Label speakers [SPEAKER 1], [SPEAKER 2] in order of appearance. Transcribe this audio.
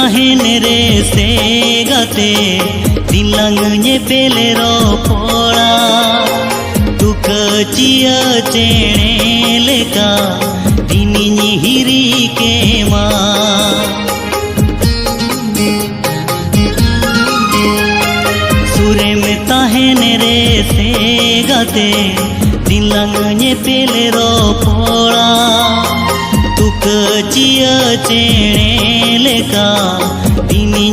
[SPEAKER 1] tahen re se gate dilang nyepele ropola tuka cia cene leka dini hiri kema sure me tahen re se gate dilang nyepele ropola tuka cia cene leka dini